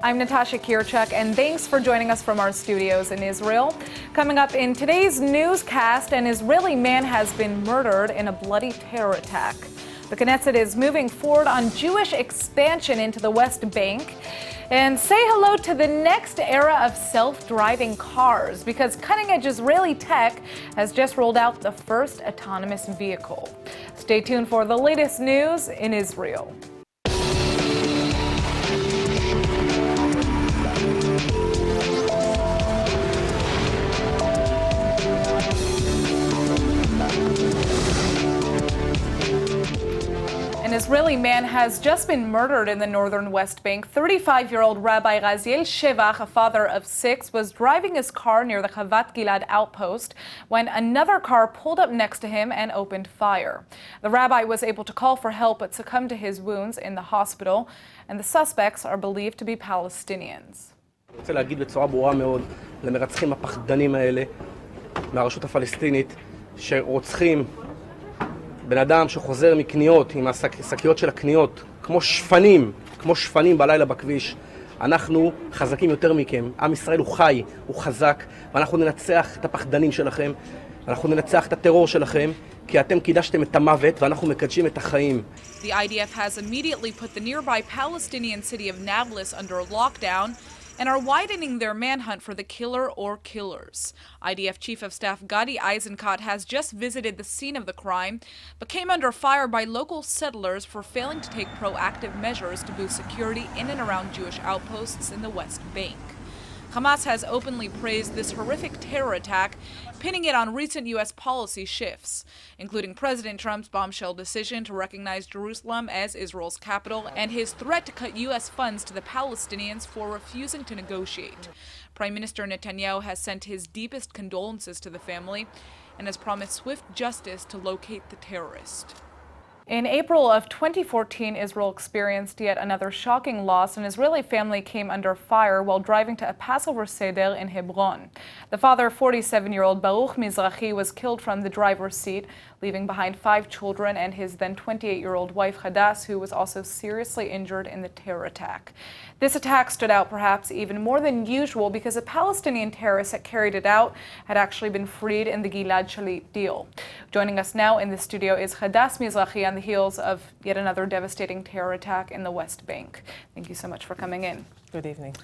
I'm Natasha Kirchuk, and thanks for joining us from our studios in Israel. Coming up in today's newscast, an Israeli man has been murdered in a bloody terror attack. The Knesset is moving forward on Jewish expansion into the West Bank. And say hello to the next era of self-driving cars, because cutting-edge Israeli tech has just rolled out the first autonomous vehicle. Stay tuned for the latest news in Israel. An Israeli man has just been murdered in the northern West Bank. 35-year-old Rabbi Shevach, a father of 6, was driving his car near the Chavat Gilad outpost when another car pulled up next to him and opened fire. The rabbi was able to call for help but succumbed to his wounds in the hospital, and the suspects are believed to be Palestinians. אני רוצה להגיד בצורה ברורה מאוד למרצחים הפחדנים האלה מהרשות הפלסטינית שרוצחים בן אדם שחוזר מקניות עם השקיות של הקניות כמו שפנים בלילה בכביש. אנחנו חזקים יותר מכם. עם ישראל הוא חי, הוא חזק, ואנחנו ננצח את הפחדנים שלכם, אנחנו ננצח את הטרור שלכם, כי אתם קידשתם את המוות ואנחנו מקדשים את החיים. The IDF has immediately put the nearby Palestinian city of Nablus under lockdown and are widening their manhunt for the killer or killers. IDF Chief of Staff Gadi Eisenkot has just visited the scene of the crime, but came under fire by local settlers for failing to take proactive measures to boost security in and around Jewish outposts in the West Bank. Hamas has openly praised this horrific terror attack, pinning it on recent U.S. policy shifts, including President Trump's bombshell decision to recognize Jerusalem as Israel's capital and his threat to cut U.S. funds to the Palestinians for refusing to negotiate. Prime Minister Netanyahu has sent his deepest condolences to the family and has promised swift justice to locate the terrorist. In April of 2014, Israel experienced yet another shocking loss. An Israeli family came under fire while driving to a Passover Seder in Hebron. The father, 47-year-old Baruch Mizrahi, was killed from the driver's seat, leaving behind 5 children and his then 28-year-old wife, Hadas, who was also seriously injured in the terror attack. This attack stood out perhaps even more than usual because a Palestinian terrorist that carried it out had actually been freed in the Gilad Shalit deal. Joining us now in the studio is Hadas Miyazaki on the heels of yet another devastating terror attack in the West Bank. Thank you so much for coming in. Good evening.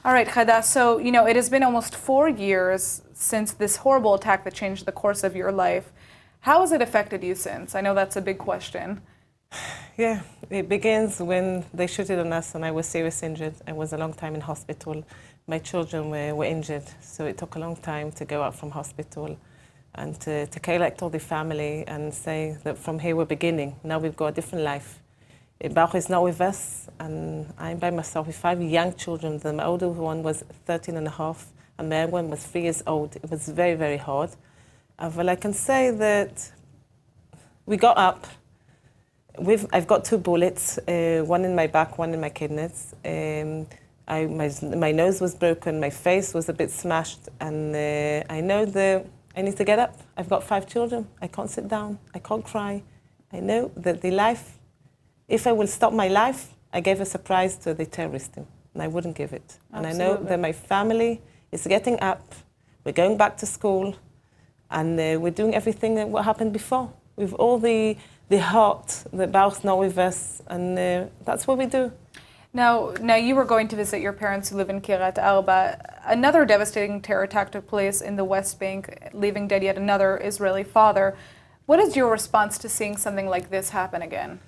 All right, Hadas, so, it has been almost 4 years since this horrible attack that changed the course of your life. How has it affected you since? I know that's a big question. Yeah, it begins when they shot it on us and I was seriously injured. I was a long time in hospital. My children were injured, so it took a long time to go out from hospital and to collect all the family and say that from here we're beginning. Now we've got a different life. Baruch is not with us, and I'm by myself with 5 young children. The older one was 13 and a half, and the young one was 3 years old. It was very, very hard. Well, I can say that we got up. I've got 2 bullets, one in my back, one in my kidneys. My nose was broken, my face was a bit smashed, and I know that I need to get up. I've got 5 children. I can't sit down. I can't cry. I know that the life, if I will stop my life, I gave a surprise to the terrorist, and I wouldn't give it. And Absolutely. I know that my family is getting up. We're going back to school, and we're doing everything that what happened before. With all the heart that Baruch's not with us, and that's what we do. Now you were going to visit your parents who live in Kiryat Arba. Another devastating terror attack took place in the West Bank, leaving dead yet another Israeli father. What is your response to seeing something like this happen again?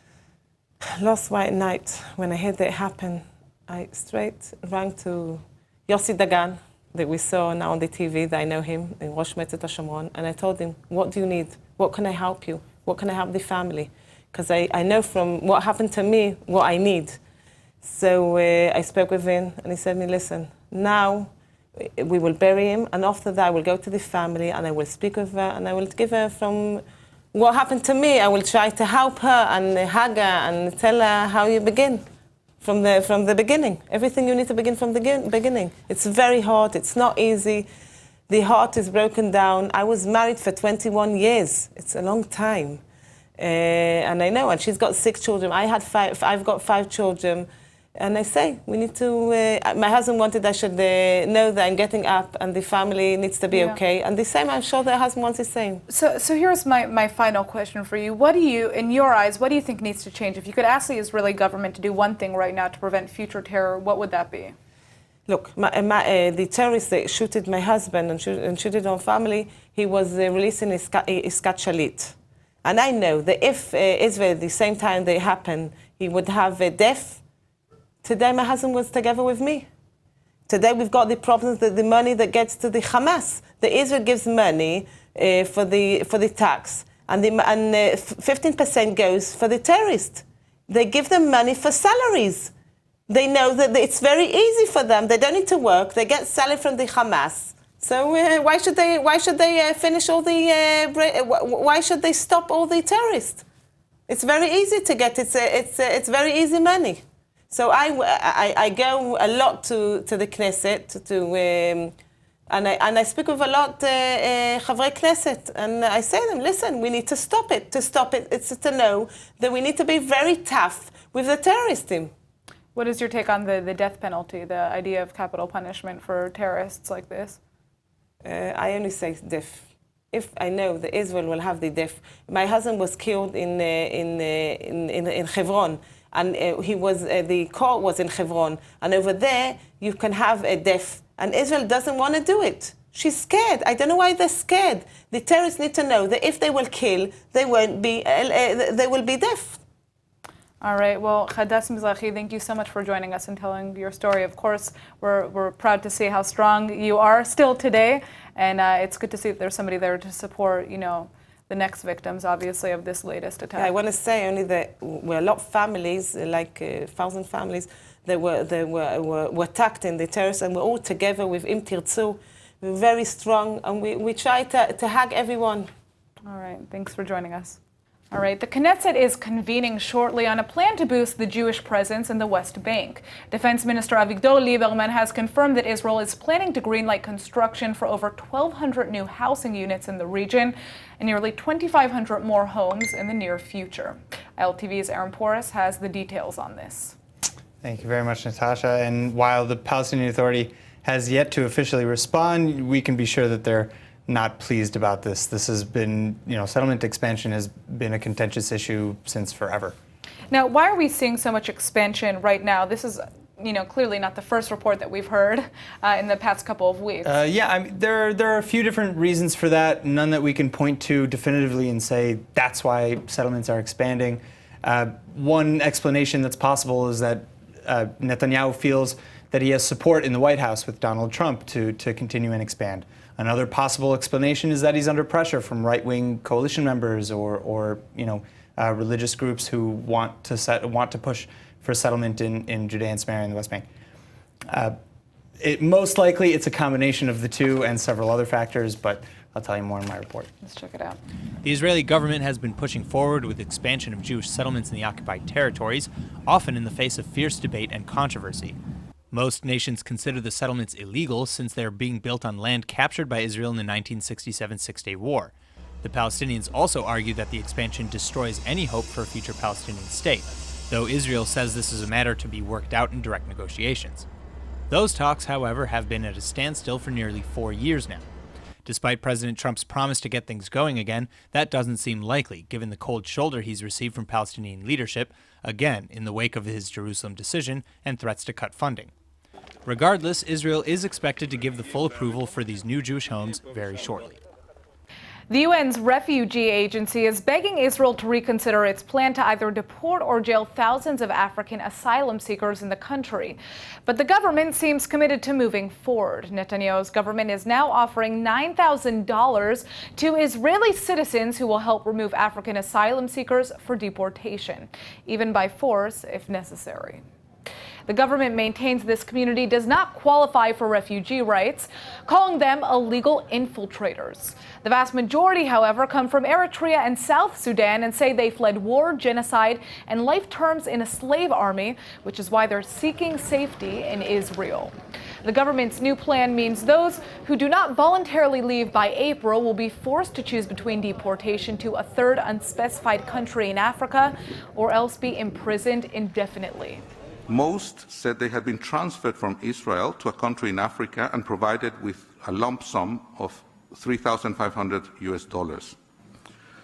Last white night, when I heard that happen, I straight rang to Yossi Dagan, that we saw now on the TV, that I know him, in Rosh Metzet HaShamron, and I told him, what do you need? What can I help you? What can I help the family? Because I know from what happened to me, what I need. So I spoke with him, and he said to me, listen, now we will bury him, and after that I will go to the family, and I will speak with her, and I will give her from what happened to me. I will try to help her and hug her and tell her how you begin. From the beginning. Everything you need to begin from the beginning. It's very hard, it's not easy. The heart is broken down. I was married for 21 years. It's a long time. And I know, and she's got 6 children. I've got 5 children. And I say, we need to, my husband wanted I should know that I'm getting up and the family needs to be okay. And the same, I'm sure their husband wants the same. So here's my final question for you. What do you, in your eyes, what do you think needs to change? If you could ask the Israeli government to do one thing right now to prevent future terror, what would that be? Look, the terrorist that shooted my husband and shooted our family, he was released in Iskat Shalit. And I know that if Israel, at the same time they happen, he would have a death. Today, my husband was together with me. Today, we've got the problems that the money that gets to the Hamas. The Israel gives money for the tax, and 15% goes for the terrorists. They give them money for salaries. They know that it's very easy for them. They don't need to work. They get salary from the Hamas. So why should they finish all the? Why should they stop all the terrorists? It's very easy to get. It's very easy money. So I go a lot to the Knesset and I speak with a lot Chavrei Knesset, and I say to them, listen, we need to stop it. To stop it, it's to know that we need to be very tough with the terrorist team. What is your take on the death penalty, the idea of capital punishment for terrorists like this? I only say death. If I know that Israel will have the death. My husband was killed in Hebron. And the court was in Hebron. And over there, you can have a death. And Israel doesn't want to do it. She's scared. I don't know why they're scared. The terrorists need to know that if they will kill, they will be death. All right. Well, Hadas Miyazaki, thank you so much for joining us and telling your story. Of course, we're proud to see how strong you are still today. And it's good to see that there's somebody there to support, the next victims, obviously, of this latest attack. I want to say only that were a lot of families, like 1,000 families, that were attacked in the terrorists, and we're all together with Im Tirtzu. We're very strong, and we try to hug everyone. All right, thanks for joining us. All right, the Knesset is convening shortly on a plan to boost the Jewish presence in the West Bank. Defense Minister Avigdor Lieberman has confirmed that Israel is planning to greenlight construction for over 1,200 new housing units in the region and nearly 2,500 more homes in the near future. ILTV's Aaron Porras has the details on this. Thank you very much, Natasha. And while the Palestinian Authority has yet to officially respond, we can be sure that they're not pleased about this. This has been, settlement expansion has been a contentious issue since forever. Now, why are we seeing so much expansion right now? This is, clearly not the first report that we've heard in the past couple of weeks. There are a few different reasons for that, none that we can point to definitively and say that's why settlements are expanding. One explanation that's possible is that Netanyahu feels that he has support in the White House with Donald Trump to continue and expand. Another possible explanation is that he's under pressure from right-wing coalition members or religious groups who want to push for settlement in Judea and Samaria and the West Bank. Most likely, it's a combination of the two and several other factors, but I'll tell you more in my report. Let's check it out. The Israeli government has been pushing forward with expansion of Jewish settlements in the occupied territories, often in the face of fierce debate and controversy. Most nations consider the settlements illegal since they are being built on land captured by Israel in the 1967 Six-Day War. The Palestinians also argue that the expansion destroys any hope for a future Palestinian state, though Israel says this is a matter to be worked out in direct negotiations. Those talks, however, have been at a standstill for nearly 4 years now. Despite President Trump's promise to get things going again, that doesn't seem likely, given the cold shoulder he's received from Palestinian leadership, again in the wake of his Jerusalem decision and threats to cut funding. Regardless, Israel is expected to give the full approval for these new Jewish homes very shortly. The UN's refugee agency is begging Israel to reconsider its plan to either deport or jail thousands of African asylum seekers in the country. But the government seems committed to moving forward. Netanyahu's government is now offering $9,000 to Israeli citizens who will help remove African asylum seekers for deportation, even by force if necessary. The government maintains this community does not qualify for refugee rights, calling them illegal infiltrators. The vast majority, however, come from Eritrea and South Sudan and say they fled war, genocide, and life terms in a slave army, which is why they're seeking safety in Israel. The government's new plan means those who do not voluntarily leave by April will be forced to choose between deportation to a third unspecified country in Africa or else be imprisoned indefinitely. Most said they had been transferred from Israel to a country in Africa and provided with a lump sum of $3,500.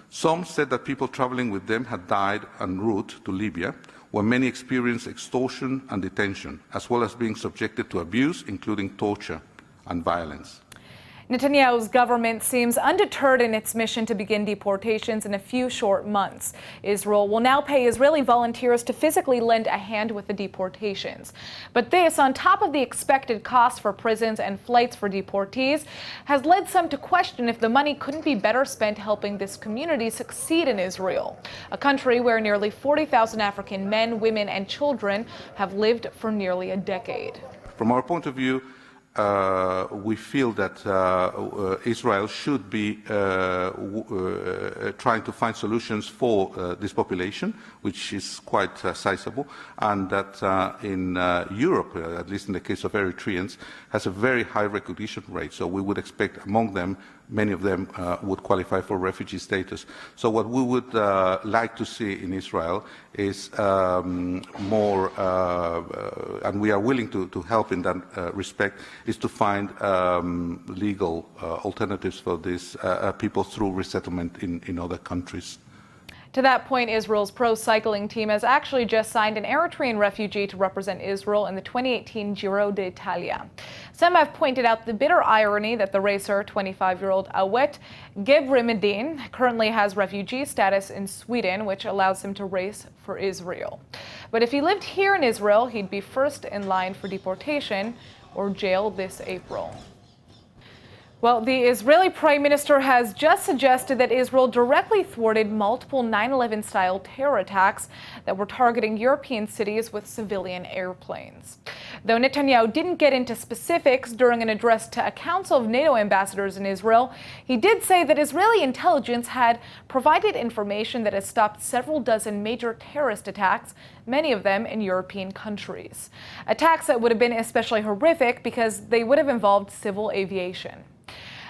Some said that people traveling with them had died en route to Libya, where many experienced extortion and detention, as well as being subjected to abuse, including torture and violence. Netanyahu's government seems undeterred in its mission to begin deportations in a few short months. Israel will now pay Israeli volunteers to physically lend a hand with the deportations. But this, on top of the expected cost for prisons and flights for deportees, has led some to question if the money couldn't be better spent helping this community succeed in Israel, a country where nearly 40,000 African men, women, and children have lived for nearly a decade. From our point of view, we feel that Israel should be trying to find solutions for this population, which is quite sizable, and that in Europe, at least in the case of Eritreans, has a very high recognition rate. So we would expect among them, many of them would qualify for refugee status. So what we would like to see in Israel is more, and we are willing to help in that respect, is to find legal alternatives for these people through resettlement in other countries. To that point, Israel's pro cycling team has actually just signed an Eritrean refugee to represent Israel in the 2018 Giro d'Italia. Some have pointed out the bitter irony that the racer, 25-year-old Awet Gebrimedin, currently has refugee status in Sweden, which allows him to race for Israel. But if he lived here in Israel, he'd be first in line for deportation or jail this April. Well, the Israeli Prime Minister has just suggested that Israel directly thwarted multiple 9/11-style terror attacks that were targeting European cities with civilian airplanes. Though Netanyahu didn't get into specifics during an address to a council of NATO ambassadors in Israel, he did say that Israeli intelligence had provided information that has stopped several dozen major terrorist attacks, many of them in European countries. Attacks that would have been especially horrific because they would have involved civil aviation.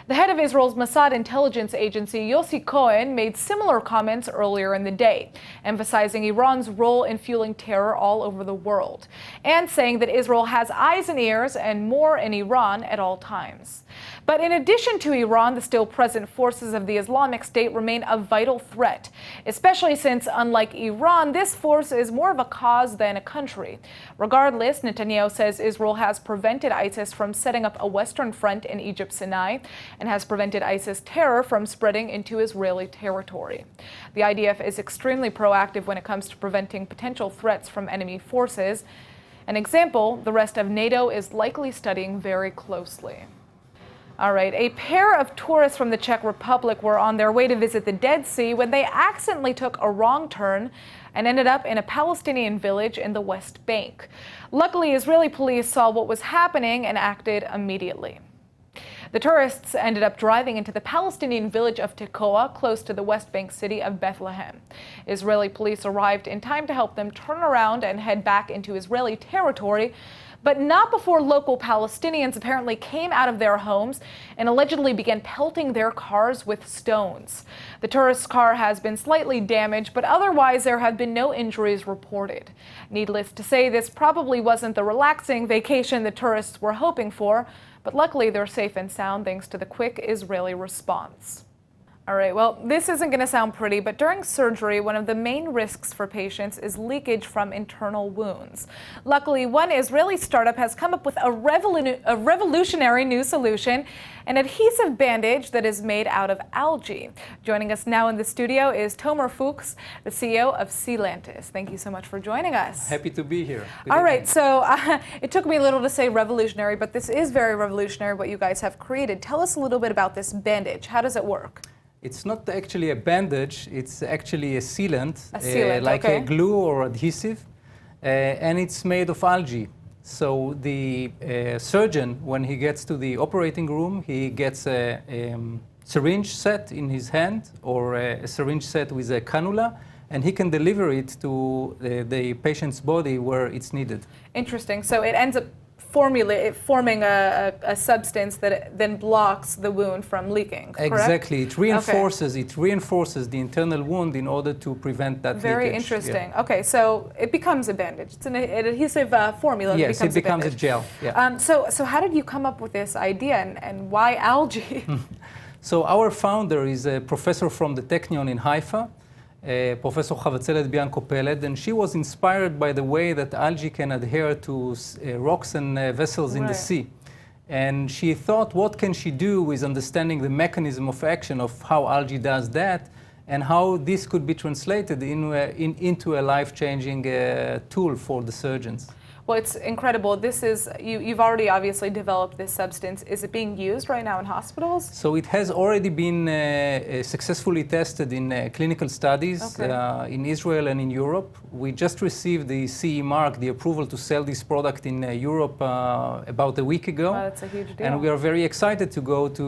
The head of Israel's Mossad intelligence agency, Yossi Cohen, made similar comments earlier in the day, emphasizing Iran's role in fueling terror all over the world, and saying that Israel has eyes and ears and more in Iran at all times. But in addition to Iran, the still present forces of the Islamic State remain a vital threat, especially since, unlike Iran, this force is more of a cause than a country. Regardless, Netanyahu says Israel has prevented ISIS from setting up a Western front in Egypt's Sinai and has prevented ISIS terror from spreading into Israeli territory. The IDF is extremely proactive when it comes to preventing potential threats from enemy forces. An example the rest of NATO is likely studying very closely. All right, a pair of tourists from the Czech Republic were on their way to visit the Dead Sea when they accidentally took a wrong turn and ended up in a Palestinian village in the West Bank. Luckily, Israeli police saw what was happening and acted immediately. The tourists ended up driving into the Palestinian village of Tekoa, close to the West Bank city of Bethlehem. Israeli police arrived in time to help them turn around and head back into Israeli territory, but not before local Palestinians apparently came out of their homes and allegedly began pelting their cars with stones. The tourist's car has been slightly damaged, but otherwise there have been no injuries reported. Needless to say, this probably wasn't the relaxing vacation the tourists were hoping for, but luckily they're safe and sound thanks to the quick Israeli response. All right, well, this isn't going to sound pretty, but during surgery, one of the main risks for patients is leakage from internal wounds. Luckily, one Israeli startup has come up with a revolutionary new solution, an adhesive bandage that is made out of algae. Joining us now in the studio is Tomer Fuchs, the CEO of SealAntis. Thank you so much for joining us. Happy to be here. Good All right, evening. so it took me a little to say revolutionary, but this is very revolutionary what you guys have created. Tell us a little bit about this bandage. How does it work? It's not actually a bandage, it's actually a sealant, like okay. a glue or adhesive, and it's made of algae. So the surgeon, when he gets to the operating room, he gets a syringe set in his hand or a syringe set with a cannula, and he can deliver it to the patient's body where it's needed. Interesting. So it ends up forming a substance that then blocks the wound from leaking, correct? Exactly. It reinforces the internal wound in order to prevent that Very leakage. interesting. Yeah. Okay, so it becomes a bandage. It's an adhesive formula. Yes, that becomes a gel. Yeah. So how did you come up with this idea, and why algae? So our founder is a professor from the Technion in Haifa, Professor Chavatzelet Bianco-Peled, and she was inspired by the way that algae can adhere to rocks and vessels in the sea. And she thought, what can she do with understanding the mechanism of action of how algae does that, and how this could be translated into a life-changing tool for the surgeons. Well, it's incredible. This is, you've already obviously developed this substance. Is it being used right now in hospitals? So it has already been successfully tested in clinical studies in Israel and in Europe. We just received the CE mark, the approval to sell this product in Europe about a week ago. Wow, that's a huge deal. And we are very excited to go to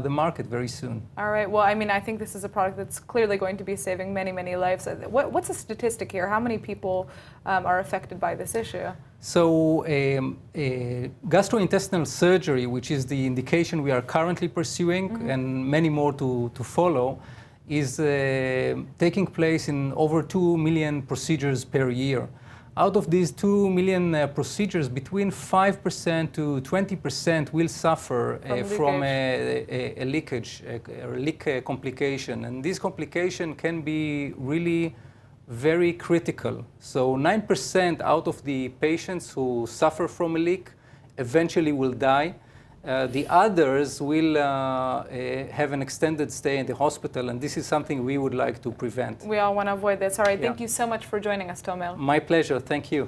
the market very soon. All right. Well, I mean, I think this is a product that's clearly going to be saving many, many lives. What's the statistic here? How many people are affected by this issue? So gastrointestinal surgery, which is the indication we are currently pursuing, and many more to follow, is taking place in over 2 million procedures per year. Out of these 2 million procedures, between 5% to 20% will suffer from a leakage, a leak complication. And this complication can be really very critical. So 9% out of the patients who suffer from a leak eventually will die. The others will have an extended stay in the hospital, and this is something we would like to prevent. We all want to avoid this. All right, thank you so much for joining us, Tomel. My pleasure, thank you.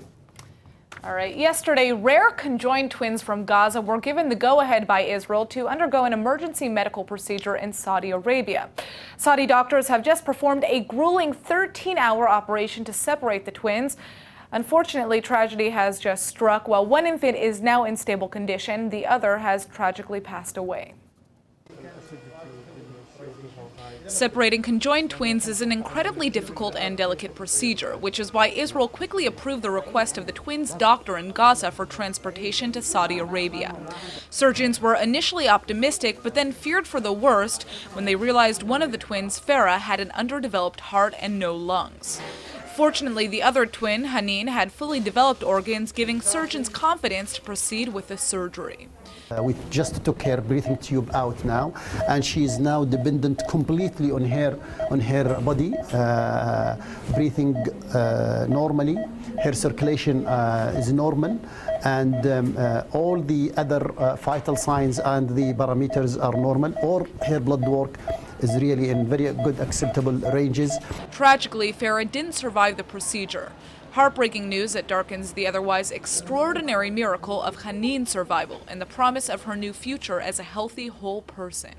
All right, yesterday, rare conjoined twins from Gaza were given the go-ahead by Israel to undergo an emergency medical procedure in Saudi Arabia. Saudi doctors have just performed a grueling 13-hour operation to separate the twins. Unfortunately, tragedy has just struck. While one infant is now in stable condition, the other has tragically passed away. Separating conjoined twins is an incredibly difficult and delicate procedure, which is why Israel quickly approved the request of the twins' doctor in Gaza for transportation to Saudi Arabia. Surgeons were initially optimistic, but then feared for the worst when they realized one of the twins, Farah, had an underdeveloped heart and no lungs. Fortunately, the other twin, Hanin, had fully developed organs, giving surgeons confidence to proceed with the surgery. We just took her breathing tube out now, and she is now dependent completely on her body, breathing normally. Her circulation is normal, and all the other vital signs and the parameters are normal, or her blood work is really in very good acceptable ranges. Tragically, Farah didn't survive the procedure. Heartbreaking news that darkens the otherwise extraordinary miracle of Hanin's survival and the promise of her new future as a healthy, whole person.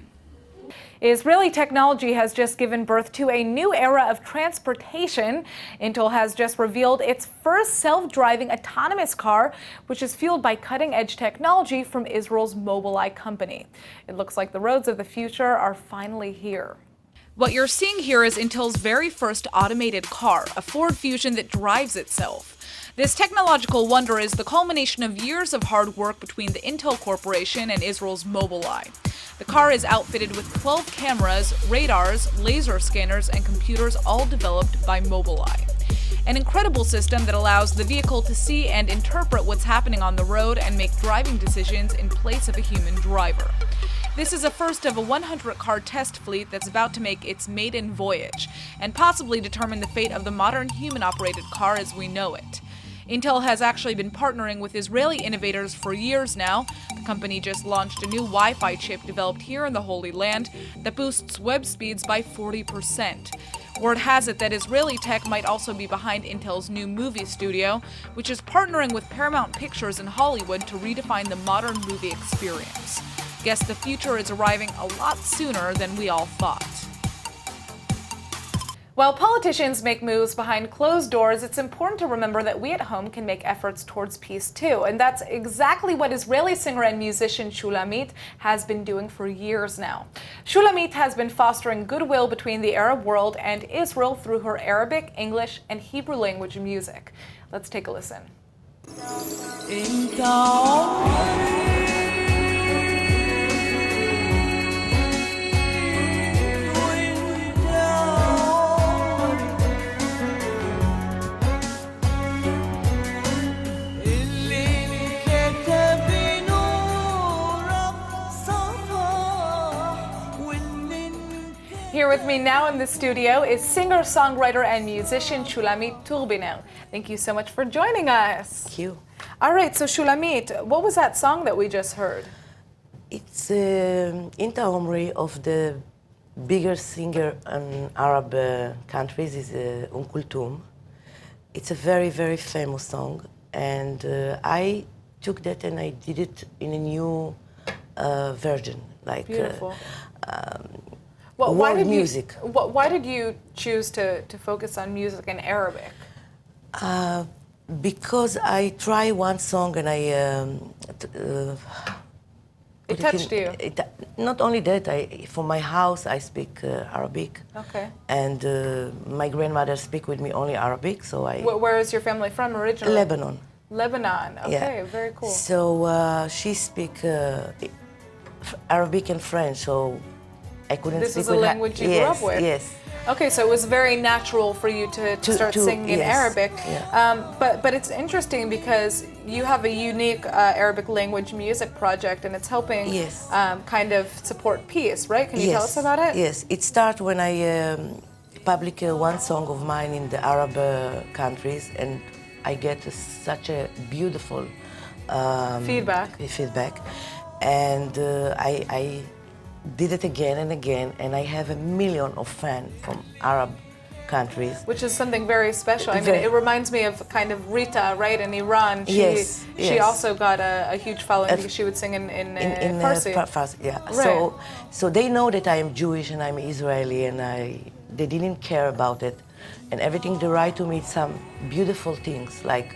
Israeli technology has just given birth to a new era of transportation. Intel has just revealed its first self-driving autonomous car, which is fueled by cutting-edge technology from Israel's Mobileye company. It looks like the roads of the future are finally here. What you're seeing here is Intel's very first automated car, a Ford Fusion that drives itself. This technological wonder is the culmination of years of hard work between the Intel Corporation and Israel's Mobileye. The car is outfitted with 12 cameras, radars, laser scanners, and computers, all developed by Mobileye. An incredible system that allows the vehicle to see and interpret what's happening on the road and make driving decisions in place of a human driver. This is a first of a 100-car test fleet that's about to make its maiden voyage and possibly determine the fate of the modern human-operated car as we know it. Intel has actually been partnering with Israeli innovators for years now. The company just launched a new Wi-Fi chip developed here in the Holy Land that boosts web speeds by 40%. Word has it that Israeli tech might also be behind Intel's new movie studio, which is partnering with Paramount Pictures in Hollywood to redefine the modern movie experience. Guess the future is arriving a lot sooner than we all thought. While politicians make moves behind closed doors, it's important to remember that we at home can make efforts towards peace too. And that's exactly what Israeli singer and musician Shulamit has been doing for years now. Shulamit has been fostering goodwill between the Arab world and Israel through her Arabic, English, and Hebrew language music. Let's take a listen. Here with me now in the studio is singer, songwriter, and musician Shulamit Turbiner. Thank you so much for joining us. Thank you. All right, so Shulamit, what was that song that we just heard? It's Inta Omri of the biggest singer in Arab countries is Kulthum. It's a very, very famous song, and I took that and I did it in a new version, like Beautiful. world music. Why did you choose to focus on music in Arabic? Because I tried one song and It touched you. Not only that, for my house I speak Arabic. Okay. And my grandmother speak with me only Arabic, so I... Where is your family from originally? Lebanon. Lebanon, okay, Yeah. very cool. So she speak Arabic and French, so I couldn't This speak is a with her. language you grew up with? Yes. Okay, so it was very natural for you to start singing in yes, Arabic. yeah. But it's interesting because you have a unique Arabic language music project, and it's helping Yes. kind of support peace, right? Can you tell us about it? Yes, it started when I published one song of mine in the Arab countries, and I get such a beautiful feedback. And I did it again and again, and I have 1 million of fans from Arab countries. Which is something very special. I mean, it reminds me of kind of Rita, right, in Iran. She also got a huge following because she would sing in Farsi. Farsi, yeah. Right. So they know that I am Jewish and I'm Israeli, and they didn't care about it. And everything they write to me, some beautiful things like,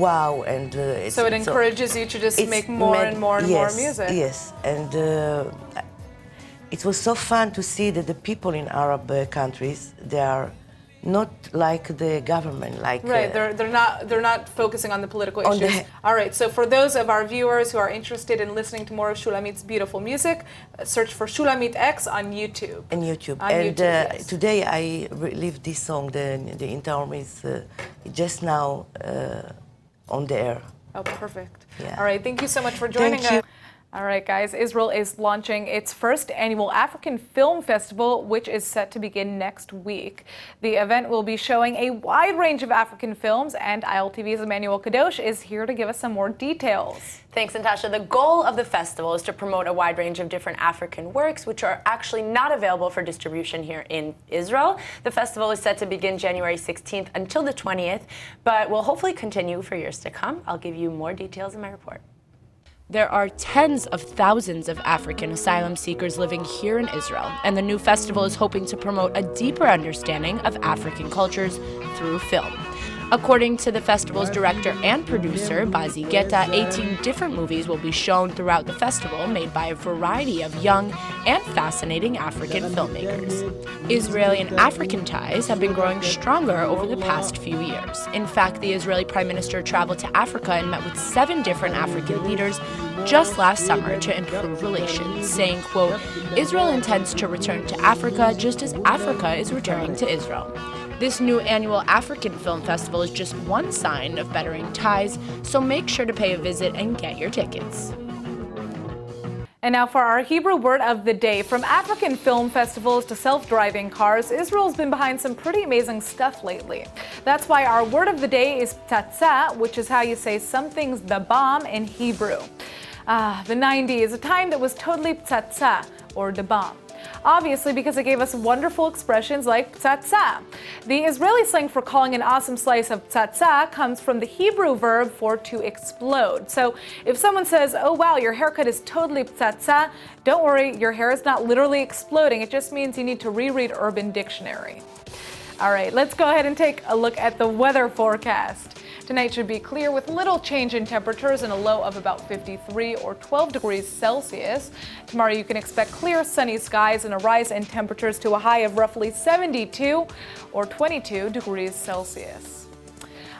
wow, and so it encourages you to just make more and more and more music. Yes, and it was so fun to see that the people in Arab countries, they are not like the government, like right. They're not focusing on the political issues. All right. So for those of our viewers who are interested in listening to more of Shulamit's beautiful music, search for Shulamit X on YouTube. On YouTube. On and YouTube, yes. Today I released this song. The Interm is just now on the air. Oh, perfect. Yeah. All right. Thank you so much for joining us. All right, guys, Israel is launching its first annual African Film Festival, which is set to begin next week. The event will be showing a wide range of African films, and ILTV's Emmanuel Kadosh is here to give us some more details. Thanks, Natasha. The goal of the festival is to promote a wide range of different African works, which are actually not available for distribution here in Israel. The festival is set to begin January 16th until the 20th, but will hopefully continue for years to come. I'll give you more details in my report. There are tens of thousands of African asylum seekers living here in Israel, and the new festival is hoping to promote a deeper understanding of African cultures through film. According to the festival's director and producer, Bazi Geta, 18 different movies will be shown throughout the festival, made by a variety of young and fascinating African filmmakers. Israeli and African ties have been growing stronger over the past few years. In fact, the Israeli Prime Minister traveled to Africa and met with 7 different African leaders just last summer to improve relations, saying, quote, "Israel intends to return to Africa just as Africa is returning to Israel." This new annual African Film Festival is just one sign of bettering ties, so make sure to pay a visit and get your tickets. And now for our Hebrew word of the day. From African film festivals to self-driving cars, Israel's been behind some pretty amazing stuff lately. That's why our word of the day is ptatza, which is how you say something's the bomb in Hebrew. The 90s, a time that was totally ptatza, or the bomb. Obviously, because it gave us wonderful expressions like ptatza. The Israeli slang for calling an awesome slice of ptatza comes from the Hebrew verb for to explode. So if someone says, "Oh wow, your haircut is totally ptatza," don't worry, your hair is not literally exploding. It just means you need to reread Urban Dictionary. All right, let's go ahead and take a look at the weather forecast. Tonight should be clear with little change in temperatures and a low of about 53 or 12 degrees Celsius. Tomorrow you can expect clear sunny skies and a rise in temperatures to a high of roughly 72 or 22 degrees Celsius.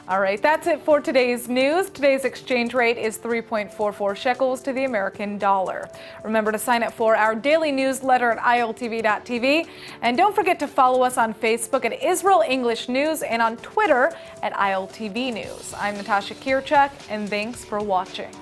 All right, that's it for today's news. Today's exchange rate is 3.44 shekels to the American dollar. Remember to sign up for our daily newsletter at iltv.tv. And don't forget to follow us on Facebook at Israel English News and on Twitter at ILTV News. I'm Natasha Kirchak, and thanks for watching.